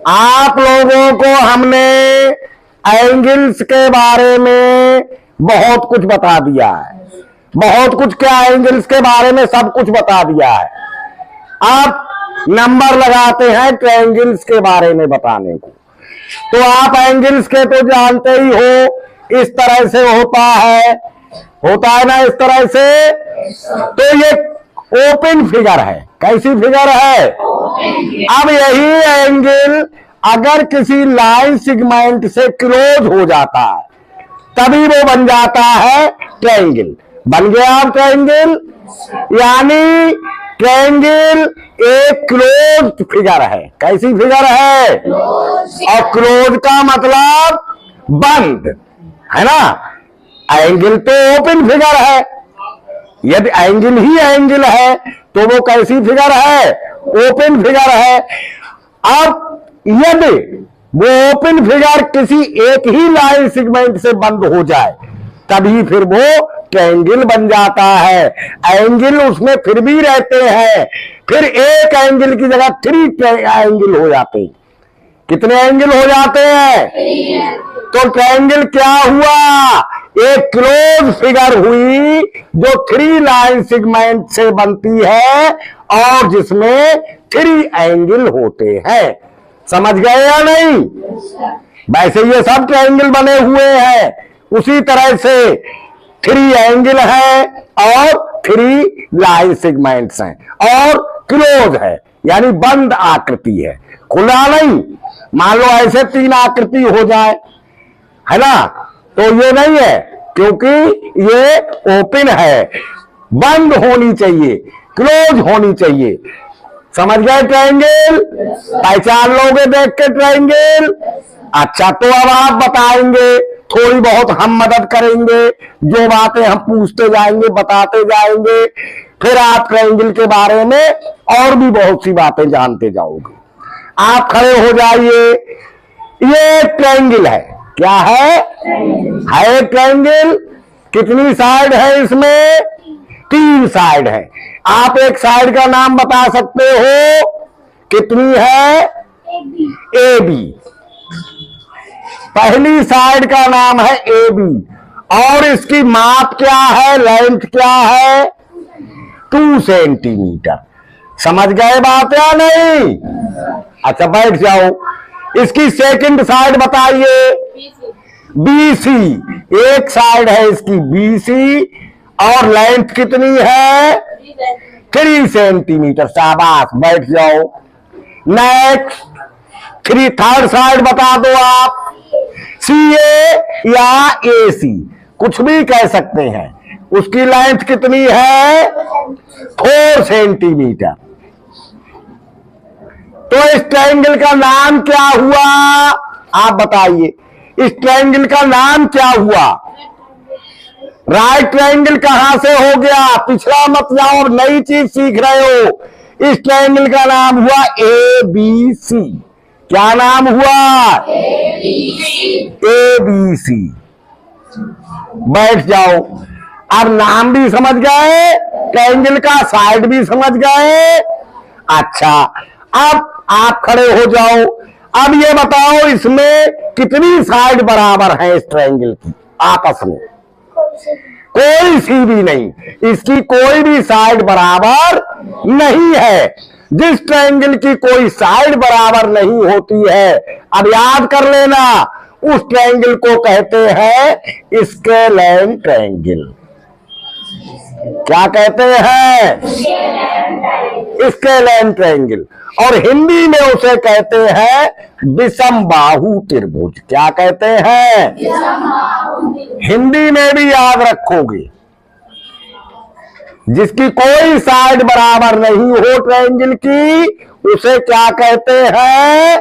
आप लोगों को हमने एंगल्स के बारे में बहुत कुछ बता दिया है। बहुत कुछ क्या, एंगल्स के बारे में सब कुछ बता दिया है। आप नंबर लगाते हैं ट्रायंगल्स के बारे में बताने को। तो आप एंगल्स के तो जानते ही हो, इस तरह से होता है ना, इस तरह से। तो ये ओपन फिगर है। कैसी फिगर है? अब यही एंगल अगर किसी लाइन सेगमेंट से क्लोज हो जाता है तभी वो बन जाता है ट्रायंगल। बन गया अब ट्रायंगल। यानी ट्रायंगल एक क्लोज फिगर है। कैसी फिगर है? और क्लोज का मतलब बंद, है ना। एंगल तो ओपन फिगर है। यदि एंगल ही एंगल है तो वो कैसी फिगर है? ओपन फिगर है। अब यदि वो ओपन फिगर किसी एक ही लाइन सेगमेंट से बंद हो जाए तभी फिर वो ट्रायंगल बन जाता है। एंगल उसमें फिर भी रहते हैं, फिर एक एंगल की जगह 3 एंगल हो जाते हैं। कितने एंगल हो जाते हैं? तो ट्रायंगल क्या हुआ? एक क्लोज फिगर हुई जो 3 लाइन सेगमेंट से बनती है और जिसमें 3 एंगल होते हैं। समझ गए या नहीं? वैसे ये सब ट्रायंगल बने हुए हैं। उसी तरह से 3 एंगल है और 3 लाइन सेगमेंट्स हैं और क्लोज है, यानी बंद आकृति है, खुला नहीं। मान लो ऐसे 3 आकृति हो जाए, है ना, तो ये नहीं है, क्योंकि ये ओपन है। बंद होनी चाहिए, क्लोज होनी चाहिए। समझ गए ट्रायंगल? पहचान लोगे देख के ट्रायंगल? अच्छा, तो अब आप बताएंगे, थोड़ी बहुत हम मदद करेंगे। जो बातें हम पूछते जाएंगे, बताते जाएंगे, फिर आप ट्रायंगल के बारे में और भी बहुत सी बातें जानते जाओगे। आप खड़े हो जाइए। ये ट्रायंगल है। क्या है? ट्रायंगल। कितनी साइड है इसमें? 3 साइड है। आप एक साइड का नाम बता सकते हो? कितनी है? AB। पहली साइड का नाम है AB और इसकी माप क्या है? लेंथ क्या है? 2 सेंटीमीटर। समझ गए बात या नहीं? अच्छा, बैठ जाओ। इसकी सेकंड साइड बताइए। BC। एक साइड है इसकी BC और लेंथ कितनी है? 3 सेंटीमीटर। शाबाश, बैठ जाओ। नेक्स्ट, थर्ड साइड बता दो आप। CA या AC, कुछ भी कह सकते हैं। उसकी लेंथ कितनी है? 4 सेंटीमीटर। तो इस ट्रायंगल का नाम क्या हुआ? आप बताइए, इस ट्रायंगल का नाम क्या हुआ? राइट ट्रायंगल कहां से हो गया? पिछला मत जाओ, और नई चीज सीख रहे हो। इस ट्रायंगल का नाम हुआ ABC। क्या नाम हुआ? ABC। बैठ जाओ। अब नाम भी समझ गए, ट्रायंगल का साइड भी समझ गए। अच्छा, अब आप खड़े हो जाओ। अब ये बताओ, इसमें कितनी साइड बराबर है इस ट्रायंगल की आपस में? कोई सी भी नहीं। इसकी कोई भी साइड बराबर नहीं है। जिस ट्रायंगल की कोई साइड बराबर नहीं होती है, अब याद कर लेना, उस ट्रायंगल को कहते हैं स्केलैन ट्रायंगल। क्या कहते हैं? स्केलैन ट्रायंगल। और हिंदी में उसे कहते हैं विषम बाहु त्रिभुज। क्या कहते हैं? हिंदी में भी याद रखोगे। जिसकी कोई साइड बराबर नहीं हो ट्रायंगल की, उसे क्या कहते हैं?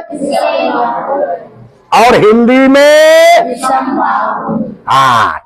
और हिंदी में हाँ।